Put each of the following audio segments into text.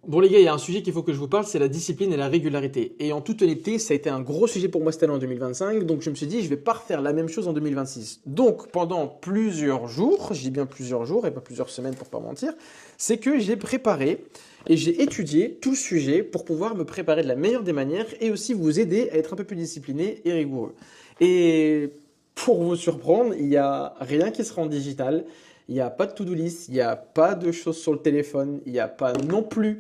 Bon les gars, il y a un sujet qu'il faut que je vous parle, c'est la discipline et la régularité. Et en toute honnêteté, ça a été un gros sujet pour moi cette année en 2025, donc je me suis dit, je vais pas refaire la même chose en 2026. Donc pendant plusieurs jours, je dis bien plusieurs jours et pas plusieurs semaines pour pas mentir, c'est que j'ai préparé et j'ai étudié tout le sujet pour pouvoir me préparer de la meilleure des manières et aussi vous aider à être un peu plus discipliné et rigoureux. Et pour vous surprendre, il n'y a rien qui sera en digital. Il n'y a pas de to-do list, il n'y a pas de choses sur le téléphone, il n'y a pas non plus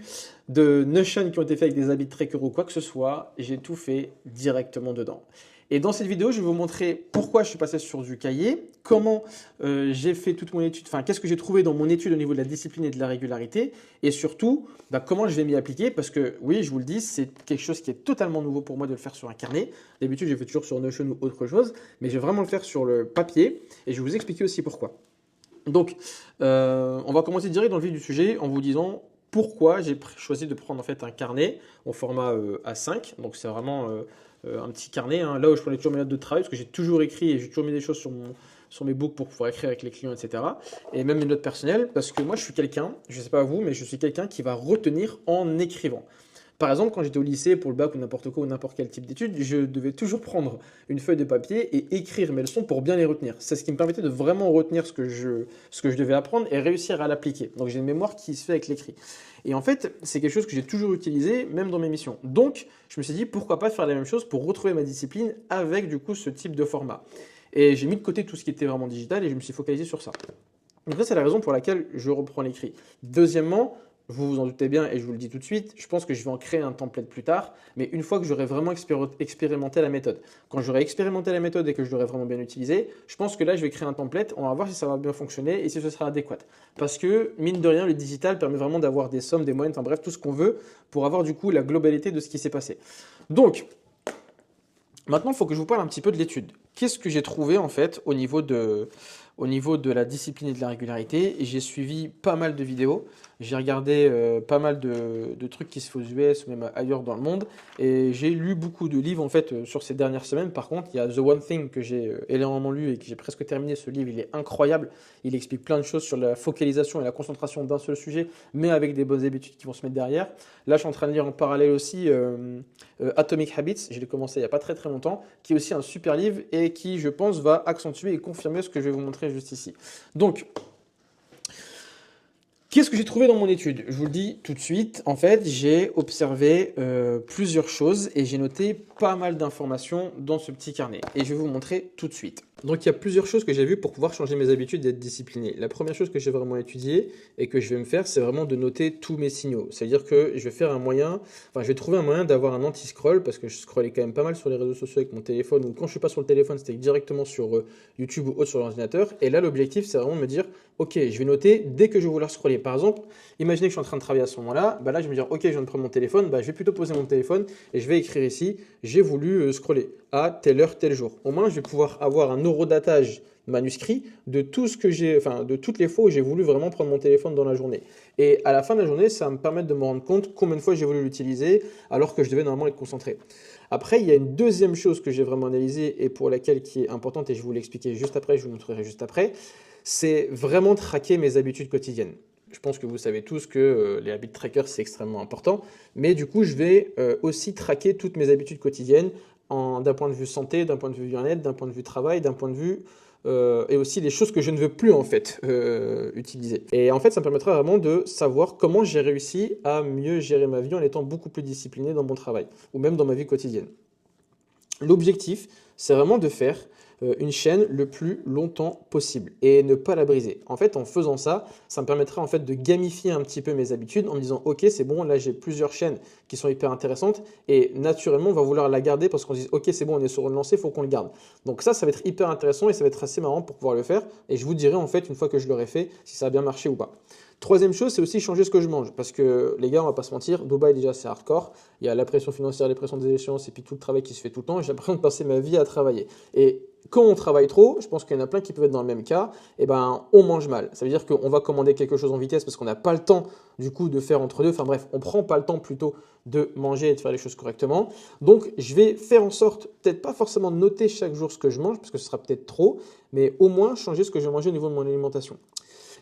de Notion qui ont été faits avec des habits tracker ou quoi que ce soit. J'ai tout fait directement dedans. Et dans cette vidéo, je vais vous montrer pourquoi je suis passé sur du cahier, comment j'ai fait toute mon étude, enfin qu'est-ce que j'ai trouvé dans mon étude au niveau de la discipline et de la régularité, et surtout bah, comment je vais m'y appliquer, parce que oui, je vous le dis, c'est quelque chose qui est totalement nouveau pour moi de le faire sur un carnet. D'habitude, je fais toujours sur Notion ou autre chose, mais je vais vraiment le faire sur le papier, et je vais vous expliquer aussi pourquoi. Donc, on va commencer direct dans le vif du sujet en vous disant pourquoi j'ai choisi de prendre en fait un carnet en format A5. Donc, c'est vraiment un petit carnet, hein, là où je prenais toujours mes notes de travail parce que j'ai toujours écrit et j'ai toujours mis des choses sur mes books pour pouvoir écrire avec les clients, etc. Et même mes notes personnelles parce que moi, je suis quelqu'un, je ne sais pas vous, mais je suis quelqu'un qui va retenir en écrivant. Par exemple, quand j'étais au lycée pour le bac ou n'importe quoi ou n'importe quel type d'études, je devais toujours prendre une feuille de papier et écrire mes leçons pour bien les retenir. C'est ce qui me permettait de vraiment retenir ce que je devais apprendre et réussir à l'appliquer. Donc j'ai une mémoire qui se fait avec l'écrit. Et en fait, c'est quelque chose que j'ai toujours utilisé, même dans mes missions. Donc, je me suis dit, pourquoi pas faire la même chose pour retrouver ma discipline avec du coup ce type de format. Et j'ai mis de côté tout ce qui était vraiment digital et je me suis focalisé sur ça. Donc ça, c'est la raison pour laquelle je reprends l'écrit. Deuxièmement, vous vous en doutez bien et je vous le dis tout de suite, je pense que je vais en créer un template plus tard, mais une fois que j'aurai vraiment expérimenté la méthode. Quand j'aurai expérimenté la méthode et que je l'aurai vraiment bien utilisée, je pense que là, je vais créer un template, on va voir si ça va bien fonctionner et si ce sera adéquat. Parce que, mine de rien, le digital permet vraiment d'avoir des sommes, des moyennes, enfin bref, tout ce qu'on veut pour avoir du coup la globalité de ce qui s'est passé. Donc, maintenant, il faut que je vous parle un petit peu de l'étude. Qu'est-ce que j'ai trouvé en fait au niveau de la discipline et de la régularité? J'ai suivi pas mal de vidéos, j'ai regardé pas mal de trucs qui se font aux US ou même ailleurs dans le monde, et j'ai lu beaucoup de livres en fait sur ces dernières semaines. Par contre, il y a The One Thing que j'ai énormément lu et que j'ai presque terminé. Ce livre, il est incroyable. Il explique plein de choses sur la focalisation et la concentration d'un seul sujet, mais avec des bonnes habitudes qui vont se mettre derrière. Là, je suis en train de lire en parallèle aussi Atomic Habits. Je l'ai commencé il n'y a pas très très longtemps, qui est aussi un super livre et qui, je pense, va accentuer et confirmer ce que je vais vous montrer juste ici. Donc, qu'est-ce que j'ai trouvé dans mon étude? Je vous le dis tout de suite. En fait, j'ai observé plusieurs choses et j'ai noté pas mal d'informations dans ce petit carnet. Et je vais vous montrer tout de suite. Donc, il y a plusieurs choses que j'ai vues pour pouvoir changer mes habitudes et être discipliné. La première chose que j'ai vraiment étudiée et que je vais me faire, c'est vraiment de noter tous mes signaux. C'est-à-dire que je vais faire un moyen, enfin, je vais trouver un moyen d'avoir un anti-scroll parce que je scrollais quand même pas mal sur les réseaux sociaux avec mon téléphone, ou quand je suis pas sur le téléphone, c'était directement sur YouTube ou autre sur l'ordinateur. Et là, l'objectif, c'est vraiment de me dire, ok, je vais noter dès que je vais vouloir scroller. Par exemple, imaginez que je suis en train de travailler à ce moment-là, bah là, je vais me dire, ok, je viens de prendre mon téléphone, bah, je vais plutôt poser mon téléphone et je vais écrire ici, j'ai voulu scroller à telle heure, tel jour. Au moins, je vais pouvoir avoir un horodatage manuscrit de tout ce que j'ai, enfin, de toutes les fois où j'ai voulu vraiment prendre mon téléphone dans la journée. Et à la fin de la journée, ça va me permettre de me rendre compte combien de fois j'ai voulu l'utiliser alors que je devais normalement être concentré. Après, il y a une deuxième chose que j'ai vraiment analysée et pour laquelle qui est importante, et je vais vous l'expliquer juste après, je vous montrerai juste après, c'est vraiment traquer mes habitudes quotidiennes. Je pense que vous savez tous que les habit trackers, c'est extrêmement important. Mais du coup, je vais aussi traquer toutes mes habitudes quotidiennes d'un point de vue santé, d'un point de vue bien-être, d'un point de vue travail, d'un point de vue et aussi les choses que je ne veux plus en fait utiliser. Et en fait, ça me permettra vraiment de savoir comment j'ai réussi à mieux gérer ma vie en étant beaucoup plus discipliné dans mon travail ou même dans ma vie quotidienne. L'objectif, c'est vraiment de faire une chaîne le plus longtemps possible et ne pas la briser. En fait, en faisant ça, ça me permettra en fait de gamifier un petit peu mes habitudes en me disant ok, c'est bon, là j'ai plusieurs chaînes qui sont hyper intéressantes et naturellement on va vouloir la garder parce qu'on se dit ok, c'est bon, on est sur une lancée, il faut qu'on le garde. Donc ça va être hyper intéressant et ça va être assez marrant pour pouvoir le faire et je vous dirai en fait une fois que je l'aurai fait si ça a bien marché ou pas. Troisième chose, c'est aussi changer ce que je mange. Parce que les gars, on va pas se mentir, Dubaï déjà c'est hardcore. Il y a la pression financière, les pressions des échéances et puis tout le travail qui se fait tout le temps. Et j'ai l'impression de passer ma vie à travailler. Et quand on travaille trop, je pense qu'il y en a plein qui peuvent être dans le même cas, et ben on mange mal. Ça veut dire qu'on va commander quelque chose en vitesse parce qu'on n'a pas le temps du coup de faire entre deux. Enfin bref, on prend pas le temps plutôt de manger et de faire les choses correctement. Donc je vais faire en sorte, peut-être pas forcément noter chaque jour ce que je mange parce que ce sera peut-être trop, mais au moins changer ce que je vais manger au niveau de mon alimentation.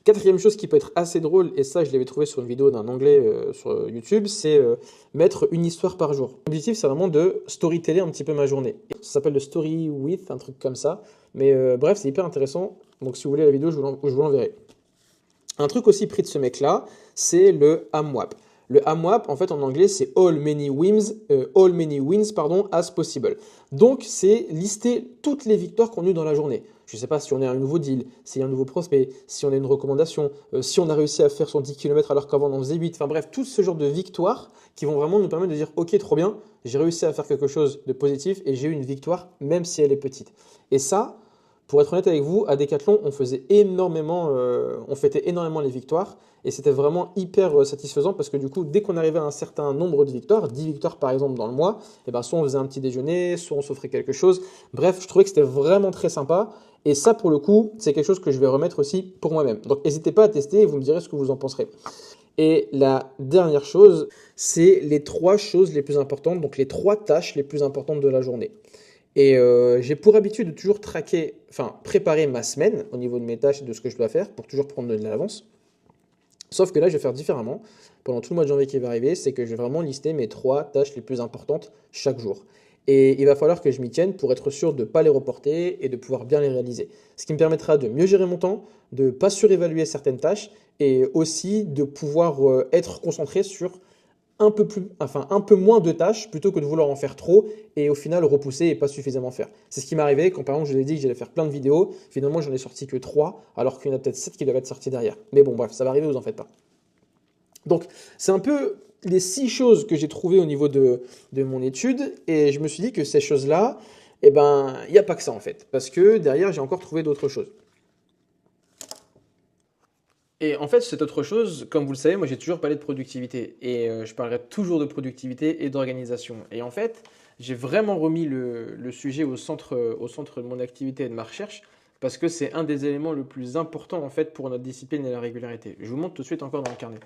Quatrième chose qui peut être assez drôle, et ça je l'avais trouvé sur une vidéo d'un anglais sur YouTube, c'est mettre une histoire par jour. L'objectif c'est vraiment de storyteller un petit peu ma journée. Ça s'appelle le story with, un truc comme ça. Mais bref, c'est hyper intéressant. Donc si vous voulez la vidéo, je vous l'enverrai. Un truc aussi pris de ce mec-là, c'est le AMWAP. Le AMWAP, en fait, en anglais, c'est All Many Wins, pardon, as Possible. Donc, c'est lister toutes les victoires qu'on a eues dans la journée. Je ne sais pas si on a un nouveau deal, s'il y a un nouveau prospect, si on a une recommandation, si on a réussi à faire son 10 km alors qu'avant on en faisait 8. Enfin bref, tout ce genre de victoires qui vont vraiment nous permettre de dire « Ok, trop bien, j'ai réussi à faire quelque chose de positif et j'ai eu une victoire, même si elle est petite. » Et ça, pour être honnête avec vous, à Decathlon, on fêtait énormément les victoires et c'était vraiment hyper satisfaisant parce que du coup, dès qu'on arrivait à un certain nombre de victoires, 10 victoires par exemple dans le mois, et ben soit on faisait un petit déjeuner, soit on s'offrait quelque chose. Bref, je trouvais que c'était vraiment très sympa et ça pour le coup, c'est quelque chose que je vais remettre aussi pour moi-même. Donc n'hésitez pas à tester et vous me direz ce que vous en penserez. Et la dernière chose, c'est les 3 choses les plus importantes, donc les 3 tâches les plus importantes de la journée. Et j'ai pour habitude de toujours préparer ma semaine au niveau de mes tâches et de ce que je dois faire pour toujours prendre de l'avance. Sauf que là, je vais faire différemment. Pendant tout le mois de janvier qui va arriver, c'est que je vais vraiment lister mes 3 tâches les plus importantes chaque jour. Et il va falloir que je m'y tienne pour être sûr de ne pas les reporter et de pouvoir bien les réaliser. Ce qui me permettra de mieux gérer mon temps, de ne pas surévaluer certaines tâches et aussi de pouvoir être concentré sur un peu moins de tâches plutôt que de vouloir en faire trop et au final repousser et pas suffisamment faire. C'est ce qui m'est arrivé quand par exemple je vous ai dit que j'allais faire plein de vidéos, finalement j'en ai sorti que 3 alors qu'il y en a peut-être 7 qui doivent être sorties derrière. Mais bon bref, ça va arriver, vous en faites pas. Donc c'est un peu les 6 choses que j'ai trouvées au niveau de mon étude et je me suis dit que ces choses-là, eh ben, il n'y a pas que ça en fait, parce que derrière j'ai encore trouvé d'autres choses. Et en fait, cette autre chose, comme vous le savez, moi j'ai toujours parlé de productivité et je parlerai toujours de productivité et d'organisation. Et en fait, j'ai vraiment remis le sujet au centre de mon activité et de ma recherche parce que c'est un des éléments le plus importants en fait pour notre discipline et la régularité. Je vous montre tout de suite encore dans le carnet.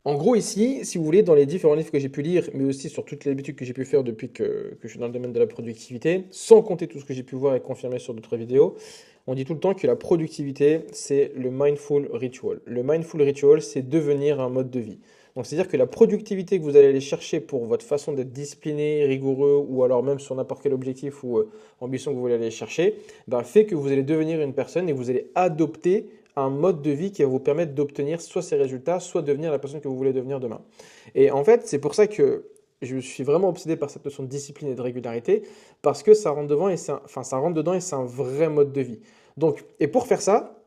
En gros, ici, si vous voulez, dans les différents livres que j'ai pu lire, mais aussi sur toutes les habitudes que j'ai pu faire depuis que je suis dans le domaine de la productivité, sans compter tout ce que j'ai pu voir et confirmer sur d'autres vidéos, on dit tout le temps que la productivité, c'est le mindful ritual. Le mindful ritual, c'est devenir un mode de vie. Donc, c'est-à-dire que la productivité que vous allez aller chercher pour votre façon d'être discipliné, rigoureux, ou alors même sur n'importe quel objectif ou ambition que vous voulez aller chercher, fait que vous allez devenir une personne et vous allez adopter un mode de vie qui va vous permettre d'obtenir soit ces résultats, soit devenir la personne que vous voulez devenir demain. Et en fait, c'est pour ça que je suis vraiment obsédé par cette notion de discipline et de régularité, parce que ça rentre dedans et c'est un vrai mode de vie. Donc, et pour faire ça,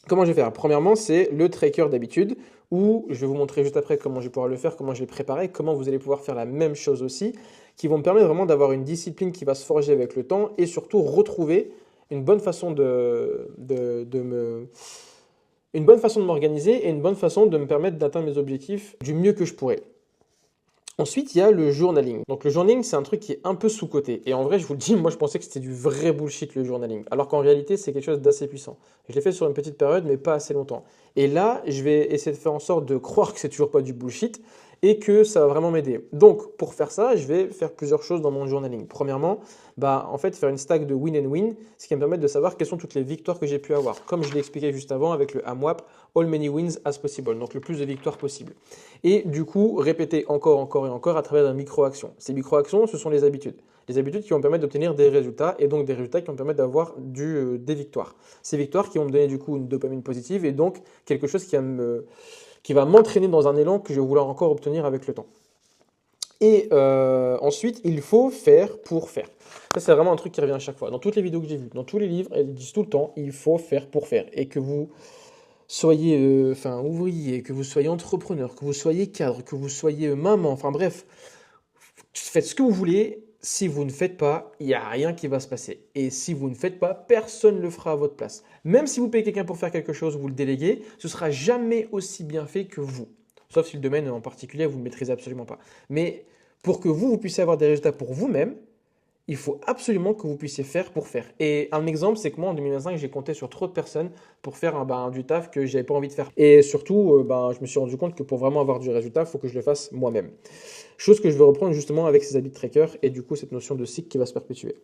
comment je vais faire? Premièrement, c'est le tracker d'habitude, où je vais vous montrer juste après comment je vais pouvoir le faire, comment je vais préparer, comment vous allez pouvoir faire la même chose aussi, qui vont me permettre vraiment d'avoir une discipline qui va se forger avec le temps et surtout retrouver une bonne façon une bonne façon de m'organiser et une bonne façon de me permettre d'atteindre mes objectifs du mieux que je pourrais. Ensuite, il y a le journaling. Donc le journaling, c'est un truc qui est un peu sous-coté. Et en vrai, je vous le dis, moi je pensais que c'était du vrai bullshit le journaling. Alors qu'en réalité, c'est quelque chose d'assez puissant. Je l'ai fait sur une petite période, mais pas assez longtemps. Et là, je vais essayer de faire en sorte de croire que c'est toujours pas du bullshit et que ça va vraiment m'aider. Donc pour faire ça, je vais faire plusieurs choses dans mon journaling. Premièrement, en fait, faire une stack de win and win, ce qui va me permettre de savoir quelles sont toutes les victoires que j'ai pu avoir. Comme je l'ai expliqué juste avant avec le AMWAP, All Many Wins as Possible, donc le plus de victoires possible. Et du coup, répéter encore et encore à travers des micro-actions. Ces micro-actions, ce sont les habitudes. Les habitudes qui vont me permettre d'obtenir des résultats et donc des résultats qui vont me permettre d'avoir des victoires. Ces victoires qui vont me donner du coup une dopamine positive et donc quelque chose qui va m'entraîner dans un élan que je vais vouloir encore obtenir avec le temps. Et ensuite, il faut faire pour faire. Ça, c'est vraiment un truc qui revient à chaque fois. Dans toutes les vidéos que j'ai vues, dans tous les livres, elles disent tout le temps, il faut faire pour faire. Et que vous soyez ouvrier, que vous soyez entrepreneur, que vous soyez cadre, que vous soyez maman, enfin bref, faites ce que vous voulez. Si vous ne faites pas, il n'y a rien qui va se passer. Et si vous ne faites pas, personne ne le fera à votre place. Même si vous payez quelqu'un pour faire quelque chose, vous le déléguez, ce sera jamais aussi bien fait que vous. Sauf si le domaine en particulier, vous ne le maîtrisez absolument pas. Mais pour que vous puissiez avoir des résultats pour vous-même, il faut absolument que vous puissiez faire pour faire. Et un exemple, c'est que moi, en 2025, j'ai compté sur trop de personnes pour faire du taf que je n'avais pas envie de faire. Et surtout, je me suis rendu compte que pour vraiment avoir du résultat, il faut que je le fasse moi-même. Chose que je vais reprendre justement avec ces habits de tracker et du coup, cette notion de cycle qui va se perpétuer.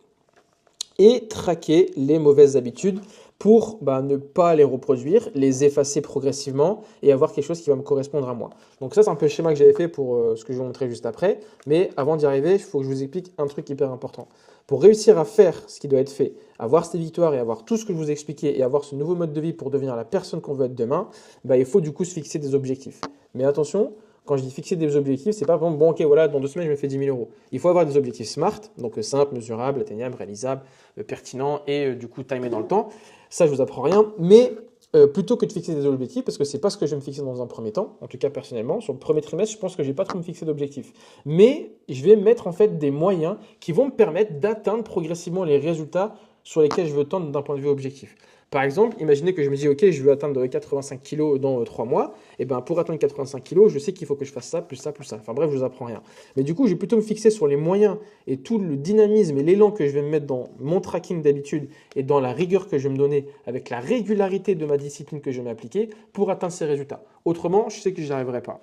Et traquer les mauvaises habitudes pour ne pas les reproduire, les effacer progressivement et avoir quelque chose qui va me correspondre à moi. Donc ça, c'est un peu le schéma que j'avais fait pour ce que je vais vous montrer juste après. Mais avant d'y arriver, il faut que je vous explique un truc hyper important. Pour réussir à faire ce qui doit être fait, avoir ces victoires et avoir tout ce que je vous ai expliqué et avoir ce nouveau mode de vie pour devenir la personne qu'on veut être demain, il faut du coup se fixer des objectifs. Mais attention, quand je dis fixer des objectifs, c'est pas bon, ok, voilà, dans 2 semaines, je me fais 10 000 euros. Il faut avoir des objectifs SMART, donc simples, mesurables, atteignables, réalisables, pertinents et du coup timés dans le temps. Ça, je vous apprends rien, mais plutôt que de fixer des objectifs, parce que c'est pas ce que je vais me fixer dans un premier temps, en tout cas personnellement, sur le premier trimestre, je pense que je vais pas trop me fixer d'objectifs. Mais je vais mettre en fait des moyens qui vont me permettre d'atteindre progressivement les résultats sur lesquels je veux tendre d'un point de vue objectif. Par exemple, imaginez que je me dis, ok, je veux atteindre 85 kg dans 3 mois. Et pour atteindre 85 kg, je sais qu'il faut que je fasse ça, plus ça, plus ça. Enfin bref, je vous apprends rien. Mais du coup, je vais plutôt me fixer sur les moyens et tout le dynamisme et l'élan que je vais me mettre dans mon tracking d'habitude et dans la rigueur que je vais me donner avec la régularité de ma discipline que je vais m'appliquer pour atteindre ces résultats. Autrement, je sais que je n'y arriverai pas.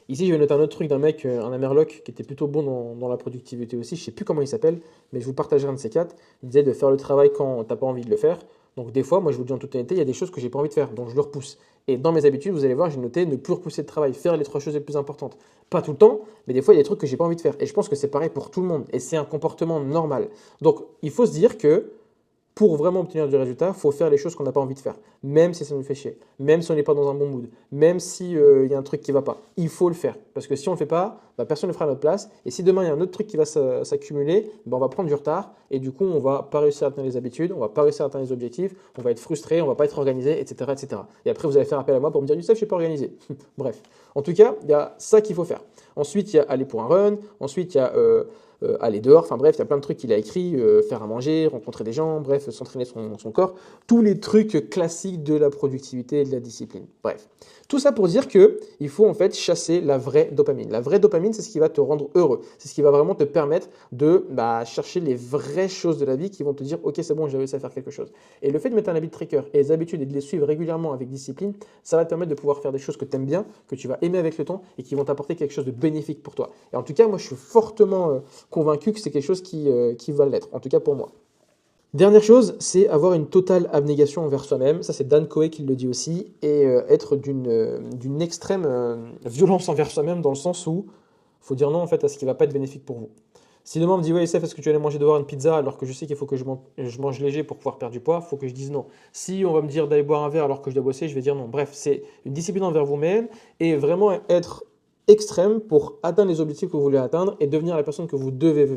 Ici, je vais noter un autre truc d'un mec, un Amerloc, qui était plutôt bon dans la productivité aussi. Je ne sais plus comment il s'appelle, mais je vous partagerai un de ces quatre. Il disait de faire le travail quand tu n'as pas envie de le faire. Donc des fois, moi je vous dis en toute honnêteté, il y a des choses que j'ai pas envie de faire, donc je le repousse. Et dans mes habitudes, vous allez voir, j'ai noté ne plus repousser le travail, faire les 3 choses les plus importantes. Pas tout le temps, mais des fois il y a des trucs que j'ai pas envie de faire. Et je pense que c'est pareil pour tout le monde, et c'est un comportement normal. Donc il faut se dire que pour vraiment obtenir du résultat, il faut faire les choses qu'on n'a pas envie de faire, même si ça nous fait chier, même si on n'est pas dans un bon mood, même si y a un truc qui ne va pas. Il faut le faire, parce que si on ne le fait pas, personne ne le fera à notre place. Et si demain il y a un autre truc qui va s'accumuler, on va prendre du retard, et du coup on ne va pas réussir à atteindre les habitudes, on ne va pas réussir à atteindre les objectifs, on va être frustré, on ne va pas être organisé, etc., etc. Et après vous allez faire appel à moi pour me dire, Youssef, je ne suis pas organisé. Bref, en tout cas, il y a ça qu'il faut faire. Ensuite, il y a aller pour un run, ensuite il y a aller dehors, enfin bref, il y a plein de trucs qu'il a écrit, faire à manger, rencontrer des gens, bref, s'entraîner son corps, tous les trucs classiques de la productivité et de la discipline. Bref, tout ça pour dire qu'il faut en fait chasser la vraie dopamine. La vraie dopamine, c'est ce qui va te rendre heureux, c'est ce qui va vraiment te permettre de chercher les vraies choses de la vie qui vont te dire, ok, c'est bon, j'ai réussi à faire quelque chose. Et le fait de mettre un habit tracker et les habitudes et de les suivre régulièrement avec discipline, ça va te permettre de pouvoir faire des choses que tu aimes bien, que tu vas aimer avec le temps et qui vont t'apporter quelque chose de bénéfique pour toi. Et en tout cas, moi, je suis fortement convaincu que c'est quelque chose qui va l'être, en tout cas pour moi. Dernière chose, c'est avoir une totale abnégation envers soi-même. Ça, c'est Dan Coe qui le dit aussi. Et être d'une extrême violence envers soi-même dans le sens où il faut dire non en fait, à ce qui ne va pas être bénéfique pour vous. Si demain on me dit « Ouais, Youssef, est-ce que tu vas aller manger dehors une pizza alors que je sais qu'il faut que je mange léger pour pouvoir perdre du poids ?» Il faut que je dise non. Si on va me dire d'aller boire un verre alors que je dois bosser, je vais dire non. Bref, c'est une discipline envers vous-même et vraiment être extrême pour atteindre les objectifs que vous voulez atteindre et devenir la personne que vous devez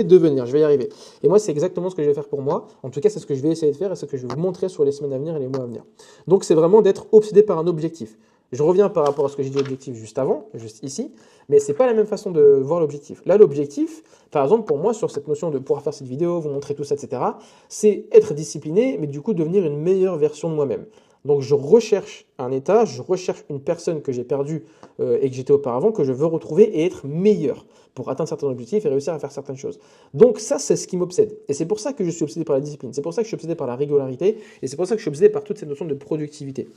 devenir. Je vais y arriver. Et moi, c'est exactement ce que je vais faire pour moi. En tout cas, c'est ce que je vais essayer de faire et ce que je vais vous montrer sur les semaines à venir et les mois à venir. Donc, c'est vraiment d'être obsédé par un objectif. Je reviens par rapport à ce que j'ai dit objectif juste avant, juste ici, mais c'est pas la même façon de voir l'objectif. Là, l'objectif, par exemple, pour moi, sur cette notion de pouvoir faire cette vidéo, vous montrer tout ça, etc., c'est être discipliné, mais du coup, devenir une meilleure version de moi-même. Donc, je recherche un état, je recherche une personne que j'ai perdue et que j'étais auparavant, que je veux retrouver et être meilleur pour atteindre certains objectifs et réussir à faire certaines choses. Donc ça, c'est ce qui m'obsède. Et c'est pour ça que je suis obsédé par la discipline, c'est pour ça que je suis obsédé par la régularité, et c'est pour ça que je suis obsédé par toute cette notion de productivité.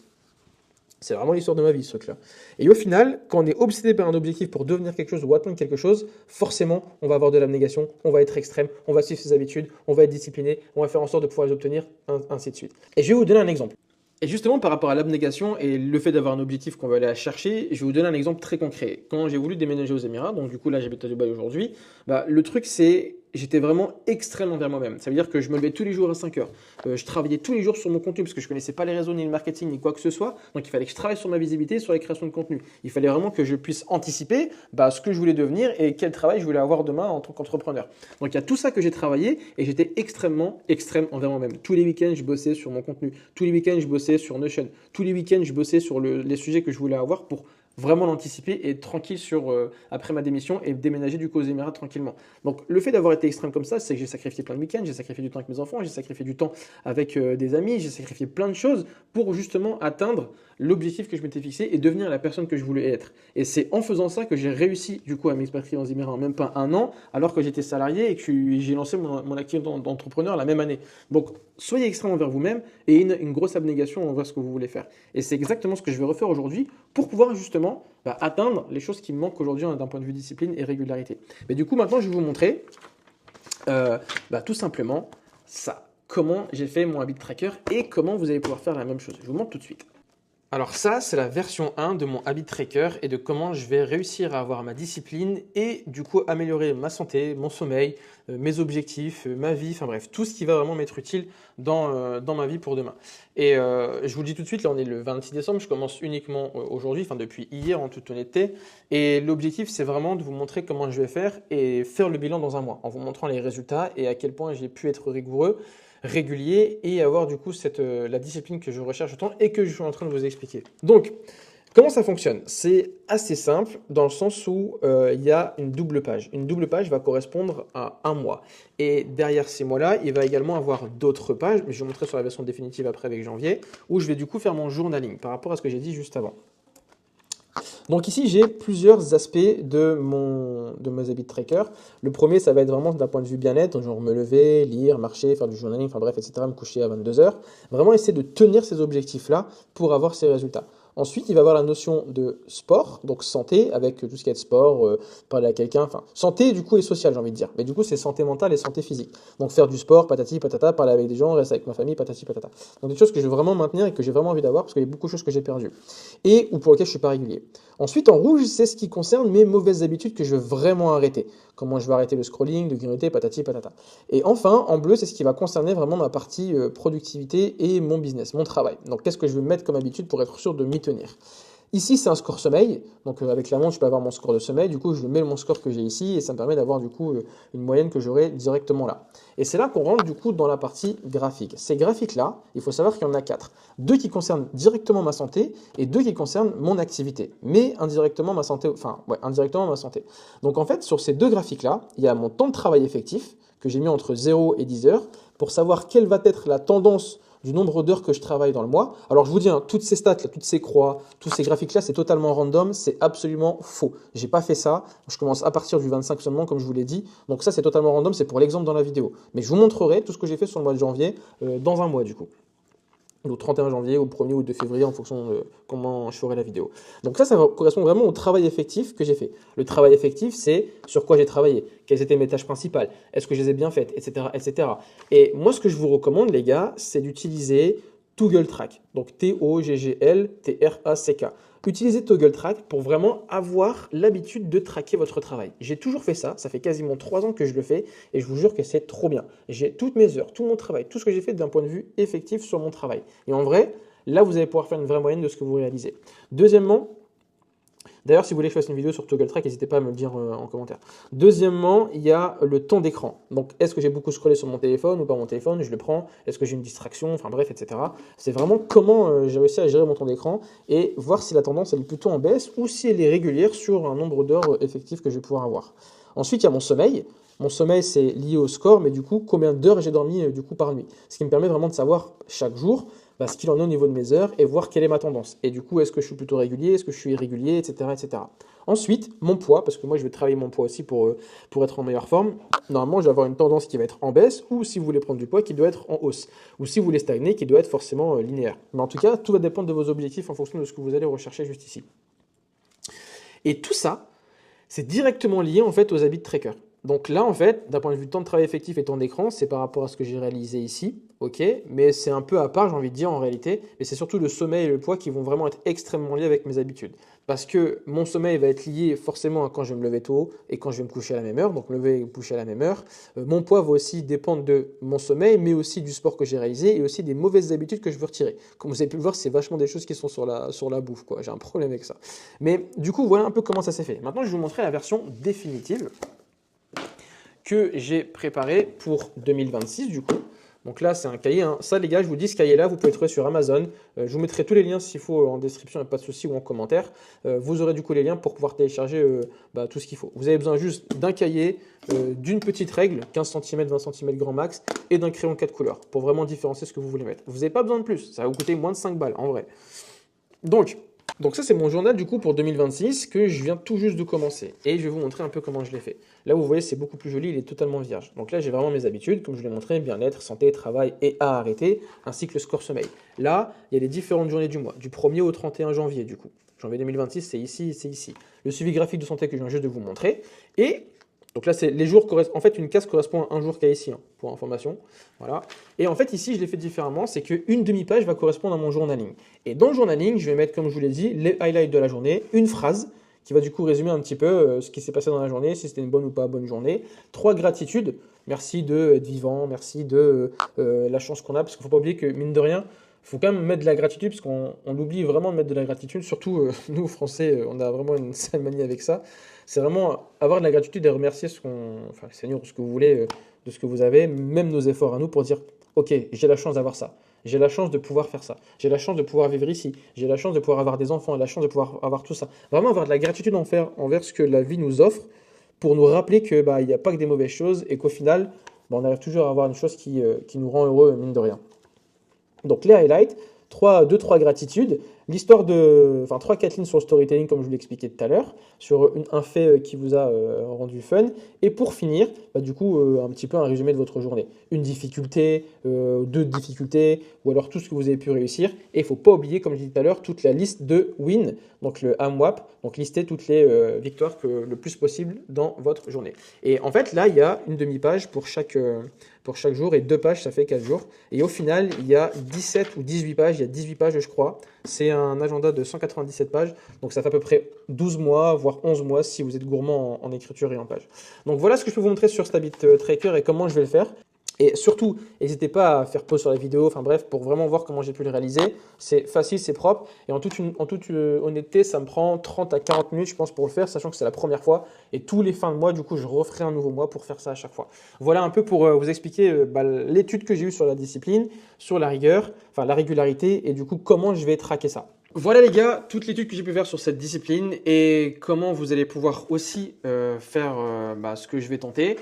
C'est vraiment l'histoire de ma vie, ce truc-là. Et au final, quand on est obsédé par un objectif pour devenir quelque chose ou atteindre quelque chose, forcément, on va avoir de l'abnégation, on va être extrême, on va suivre ses habitudes, on va être discipliné, on va faire en sorte de pouvoir les obtenir, ainsi de suite. Et je vais vous donner un exemple. Et justement, par rapport à l'abnégation et le fait d'avoir un objectif qu'on va aller chercher, je vais vous donner un exemple très concret. Quand j'ai voulu déménager aux Émirats, donc du coup là j'habite à Dubaï aujourd'hui, le truc c'est, j'étais vraiment extrême envers moi-même. Ça veut dire que je me levais tous les jours à 5 heures. Je travaillais tous les jours sur mon contenu parce que je ne connaissais pas les réseaux, ni le marketing, ni quoi que ce soit. Donc il fallait que je travaille sur ma visibilité, sur la création de contenu. Il fallait vraiment que je puisse anticiper ce que je voulais devenir et quel travail je voulais avoir demain en tant qu'entrepreneur. Donc il y a tout ça que j'ai travaillé et j'étais extrêmement extrême envers moi-même. Tous les week-ends, je bossais sur mon contenu. Tous les week-ends, je bossais sur Notion. Tous les week-ends, je bossais sur les sujets que je voulais avoir pour vraiment l'anticiper et être tranquille après ma démission et déménager du coup aux Émirats tranquillement. Donc le fait d'avoir été extrême comme ça, c'est que j'ai sacrifié plein de week-ends, j'ai sacrifié du temps avec mes enfants, j'ai sacrifié du temps avec des amis, j'ai sacrifié plein de choses pour justement atteindre l'objectif que je m'étais fixé et devenir la personne que je voulais être. Et c'est en faisant ça que j'ai réussi du coup à m'expatrier aux Émirats en même pas un an, alors que j'étais salarié et que j'ai lancé mon activité d'entrepreneur la même année. Donc soyez extrême envers vous-même et une grosse abnégation envers ce que vous voulez faire. Et c'est exactement ce que je vais refaire aujourd'hui pour pouvoir justement atteindre les choses qui me manquent aujourd'hui d'un point de vue discipline et régularité. Mais du coup, maintenant, je vais vous montrer tout simplement ça. comment j'ai fait mon habit tracker et comment vous allez pouvoir faire la même chose. Je vous montre tout de suite. Alors ça, c'est la version 1 de mon habit tracker et de comment je vais réussir à avoir ma discipline et du coup améliorer ma santé, mon sommeil, mes objectifs, ma vie, enfin bref, tout ce qui va vraiment m'être utile dans ma vie pour demain. Et je vous le dis tout de suite, là on est le 26 décembre, je commence uniquement aujourd'hui, enfin depuis hier en toute honnêteté. Et l'objectif, c'est vraiment de vous montrer comment je vais faire et faire le bilan dans un mois en vous montrant les résultats et à quel point j'ai pu être rigoureux, régulier et avoir du coup la discipline que je recherche autant et que je suis en train de vous expliquer. Donc, comment ça fonctionne? C'est assez simple dans le sens où il y a une double page. Une double page va correspondre à un mois. Et derrière ces mois-là, il va également avoir d'autres pages, mais je vais vous montrer sur la version définitive après avec janvier, où je vais du coup faire mon journaling par rapport à ce que j'ai dit juste avant. Donc ici, j'ai plusieurs aspects de mes habits tracker. Le premier, ça va être vraiment d'un point de vue bien-être, genre me lever, lire, marcher, faire du journaling, enfin bref, etc., me coucher à 22 heures. Vraiment essayer de tenir ces objectifs-là pour avoir ces résultats. Ensuite, il va y avoir la notion de sport, donc santé, avec tout ce qui est sport, parler à quelqu'un, enfin santé du coup et social, j'ai envie de dire. Mais du coup, c'est santé mentale et santé physique. Donc faire du sport, patati patata, parler avec des gens, rester avec ma famille, patati patata. Donc des choses que je veux vraiment maintenir et que j'ai vraiment envie d'avoir parce qu'il y a beaucoup de choses que j'ai perdues et ou pour lesquelles je suis pas régulier. Ensuite, en rouge, c'est ce qui concerne mes mauvaises habitudes que je veux vraiment arrêter. Comment je vais arrêter le scrolling, de grignoter, patati patata. Et enfin, en bleu, c'est ce qui va concerner vraiment ma partie productivité et mon business, mon travail. Donc, qu'est-ce que je vais mettre comme habitude pour être sûr de m'y tenir? Ici, c'est un score sommeil. Donc, avec la montre, je peux avoir mon score de sommeil. Du coup, je mets mon score que j'ai ici et ça me permet d'avoir du coup une moyenne que j'aurai directement là. Et c'est là qu'on rentre du coup dans la partie graphique. Ces graphiques-là, il faut savoir qu'il y en a 4. 2 qui concernent directement ma santé et 2 qui concernent mon activité, mais indirectement ma santé. Enfin, ouais, indirectement ma santé. Donc, en fait, sur ces 2 graphiques-là, il y a mon temps de travail effectif que j'ai mis entre 0 et 10 heures pour savoir quelle va être la tendance du nombre d'heures que je travaille dans le mois. Alors je vous dis, hein, toutes ces stats, là, toutes ces croix, tous ces graphiques-là, c'est totalement random, c'est absolument faux. J'ai pas fait ça, je commence à partir du 25 seulement, comme je vous l'ai dit. Donc ça, c'est totalement random, c'est pour l'exemple dans la vidéo. Mais je vous montrerai tout ce que j'ai fait sur le mois de janvier dans un mois du coup. Au 31 janvier, au 1er ou 2 février, en fonction de comment je ferai la vidéo. Donc ça correspond vraiment au travail effectif que j'ai fait. Le travail effectif, c'est sur quoi j'ai travaillé, quelles étaient mes tâches principales, est-ce que je les ai bien faites, etc., etc. Et moi, ce que je vous recommande, les gars, c'est d'utiliser Toggle Track. Donc T-O-G-G-L-T-R-A-C-K. Utilisez Toggle Track pour vraiment avoir l'habitude de traquer votre travail. J'ai toujours fait ça, ça fait quasiment 3 ans que je le fais et je vous jure que c'est trop bien. J'ai toutes mes heures, tout mon travail, tout ce que j'ai fait d'un point de vue effectif sur mon travail. Et en vrai, là, vous allez pouvoir faire une vraie moyenne de ce que vous réalisez. Deuxièmement, d'ailleurs, si vous voulez que je fasse une vidéo sur Toggle Track, n'hésitez pas à me le dire en commentaire. Deuxièmement, il y a le temps d'écran. Donc, est-ce que j'ai beaucoup scrollé sur mon téléphone ou pas mon téléphone? Je le prends. Est-ce que j'ai une distraction? Enfin bref, etc. C'est vraiment comment j'ai réussi à gérer mon temps d'écran et voir si la tendance elle est plutôt en baisse ou si elle est régulière sur un nombre d'heures effectives que je vais pouvoir avoir. Ensuite, il y a mon sommeil. Mon sommeil, c'est lié au score, mais du coup, combien d'heures j'ai dormi du coup par nuit. Ce qui me permet vraiment de savoir chaque jour ce qu'il en est au niveau de mes heures et voir quelle est ma tendance. Et du coup, est-ce que je suis plutôt régulier, est-ce que je suis irrégulier, etc., etc. Ensuite, mon poids, parce que moi, je vais travailler mon poids aussi pour être en meilleure forme. Normalement, je vais avoir une tendance qui va être en baisse, ou si vous voulez prendre du poids, qui doit être en hausse. Ou si vous voulez stagner, qui doit être forcément linéaire. Mais en tout cas, tout va dépendre de vos objectifs en fonction de ce que vous allez rechercher juste ici. Et tout ça, c'est directement lié en fait aux habits de tracker. Donc là, en fait, d'un point de vue temps de travail effectif et temps d'écran, c'est par rapport à ce que j'ai réalisé ici, ok, mais c'est un peu à part, j'ai envie de dire en réalité, mais c'est surtout le sommeil et le poids qui vont vraiment être extrêmement liés avec mes habitudes. Parce que mon sommeil va être lié forcément à quand je vais me lever tôt et quand je vais me coucher à la même heure, donc me lever et me coucher à la même heure. Mon poids va aussi dépendre de mon sommeil, mais aussi du sport que j'ai réalisé et aussi des mauvaises habitudes que je veux retirer. Comme vous avez pu le voir, c'est vachement des choses qui sont sur la bouffe, quoi. J'ai un problème avec ça. Mais du coup, voilà un peu comment ça s'est fait. Maintenant, je vais vous montrer la version définitive que j'ai préparé pour 2026 du coup. Donc là, c'est un cahier. Hein. Ça, les gars, je vous dis, ce cahier-là, vous pouvez le trouver sur Amazon. Je vous mettrai tous les liens s'il faut en description, il n'y a pas de souci, ou en commentaire. Vous aurez du coup les liens pour pouvoir télécharger tout ce qu'il faut. Vous avez besoin juste d'un cahier, d'une petite règle, 15 cm, 20 cm grand max, et d'un crayon 4 couleurs pour vraiment différencier ce que vous voulez mettre. Vous n'avez pas besoin de plus. Ça va vous coûter moins de 5 balles en vrai. Donc ça, c'est mon journal du coup pour 2026 que je viens tout juste de commencer. Et je vais vous montrer un peu comment je l'ai fait. Là, vous voyez, c'est beaucoup plus joli, il est totalement vierge. Donc là, j'ai vraiment mes habitudes, comme je vous l'ai montré, bien-être, santé, travail et à arrêter, ainsi que le score sommeil. Là, il y a les différentes journées du mois, du 1er au 31 janvier du coup. Janvier 2026, c'est ici, c'est ici. Le suivi graphique de santé que je viens juste de vous montrer. Et Donc là, c'est les jours, en fait, une case correspond à un jour qu'il y a ici, hein, pour information. Voilà. Et en fait, ici, je l'ai fait différemment, c'est qu'une demi-page va correspondre à mon journaling. Et dans le journaling, je vais mettre, comme je vous l'ai dit, les highlights de la journée, une phrase qui va du coup résumer un petit peu ce qui s'est passé dans la journée, si c'était une bonne ou pas bonne journée. 3 gratitudes, merci d'être vivant, merci de la chance qu'on a, parce qu'il ne faut pas oublier que, mine de rien, il faut quand même mettre de la gratitude, parce qu'on oublie vraiment de mettre de la gratitude, surtout nous, Français, on a vraiment une sale manie avec ça. C'est vraiment avoir de la gratitude et remercier enfin, le Seigneur, ce que vous voulez, de ce que vous avez, même nos efforts à nous, pour dire, ok, j'ai la chance d'avoir ça. J'ai la chance de pouvoir faire ça. J'ai la chance de pouvoir vivre ici. J'ai la chance de pouvoir avoir des enfants. J'ai la chance de pouvoir avoir tout ça. Vraiment avoir de la gratitude envers ce que la vie nous offre pour nous rappeler que il n'y a pas que des mauvaises choses et qu'au final, on arrive toujours à avoir une chose qui nous rend heureux, mine de rien. Donc les highlights, 2-3 gratitudes, l'histoire de, enfin 3-4 lignes sur le storytelling comme je vous l'expliquais tout à l'heure, sur un fait qui vous a rendu fun, et pour finir, du coup un petit peu un résumé de votre journée. Une difficulté, 2 difficultés, ou alors tout ce que vous avez pu réussir, et il ne faut pas oublier, comme je disais tout à l'heure, toute la liste de win, donc le AMWAP, donc lister toutes les victoires le plus possible dans votre journée. Et en fait là, il y a une demi-page pour chaque jour, et 2 pages, ça fait 4 jours. Et au final, il y a 17 ou 18 pages, il y a 18 pages je crois. C'est un agenda de 197 pages, donc ça fait à peu près 12 mois, voire 11 mois si vous êtes gourmand en écriture et en pages. Donc voilà ce que je peux vous montrer sur Stabit Tracker et comment je vais le faire. Et surtout, n'hésitez pas à faire pause sur la vidéo, enfin bref, pour vraiment voir comment j'ai pu le réaliser. C'est facile, c'est propre, et en toute honnêteté, ça me prend 30 à 40 minutes, je pense, pour le faire, sachant que c'est la première fois. Et tous les fins de mois, du coup, je referai un nouveau mois pour faire ça à chaque fois. Voilà un peu pour vous expliquer l'étude que j'ai eue sur la discipline, sur la rigueur, enfin la régularité, et du coup, comment je vais traquer ça. Voilà les gars, toute l'étude que j'ai pu faire sur cette discipline et comment vous allez pouvoir aussi faire ce que je vais tenter.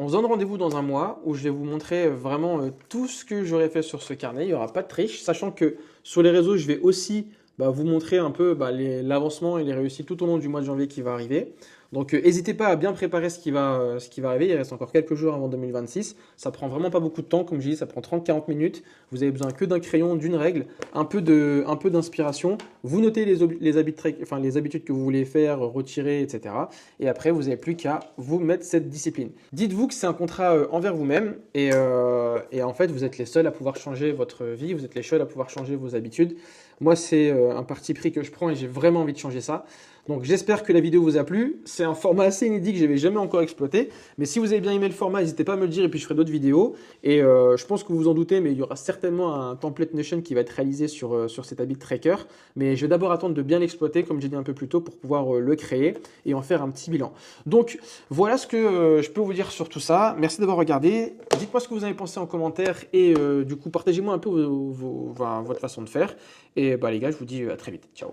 On se donne rendez-vous dans un mois où je vais vous montrer vraiment tout ce que j'aurai fait sur ce carnet. Il n'y aura pas de triche, sachant que sur les réseaux, je vais aussi vous montrer un peu l'avancement et les réussites tout au long du mois de janvier qui va arriver. Donc n'hésitez pas à bien préparer ce qui va arriver. Il reste encore quelques jours avant 2026. Ça prend vraiment pas beaucoup de temps, comme je dis, ça prend 30-40 minutes. Vous avez besoin que d'un crayon, d'une règle, un peu d'inspiration. Vous notez les habitudes que vous voulez faire, retirer, etc. Et après, vous n'avez plus qu'à vous mettre cette discipline. Dites-vous que c'est un contrat envers vous-même et en fait, vous êtes les seuls à pouvoir changer votre vie. Vous êtes les seuls à pouvoir changer vos habitudes. Moi, c'est un parti pris que je prends et j'ai vraiment envie de changer ça. Donc j'espère que la vidéo vous a plu. C'est un format assez inédit que je n'avais jamais encore exploité. Mais si vous avez bien aimé le format, n'hésitez pas à me le dire et puis je ferai d'autres vidéos. Et je pense que vous vous en doutez, mais il y aura certainement un template Notion qui va être réalisé sur cet habit tracker. Mais je vais d'abord attendre de bien l'exploiter, comme j'ai dit un peu plus tôt, pour pouvoir le créer et en faire un petit bilan. Donc voilà ce que je peux vous dire sur tout ça. Merci d'avoir regardé. Dites-moi ce que vous avez pensé en commentaire et du coup partagez-moi un peu votre façon de faire. Et les gars, je vous dis à très vite. Ciao.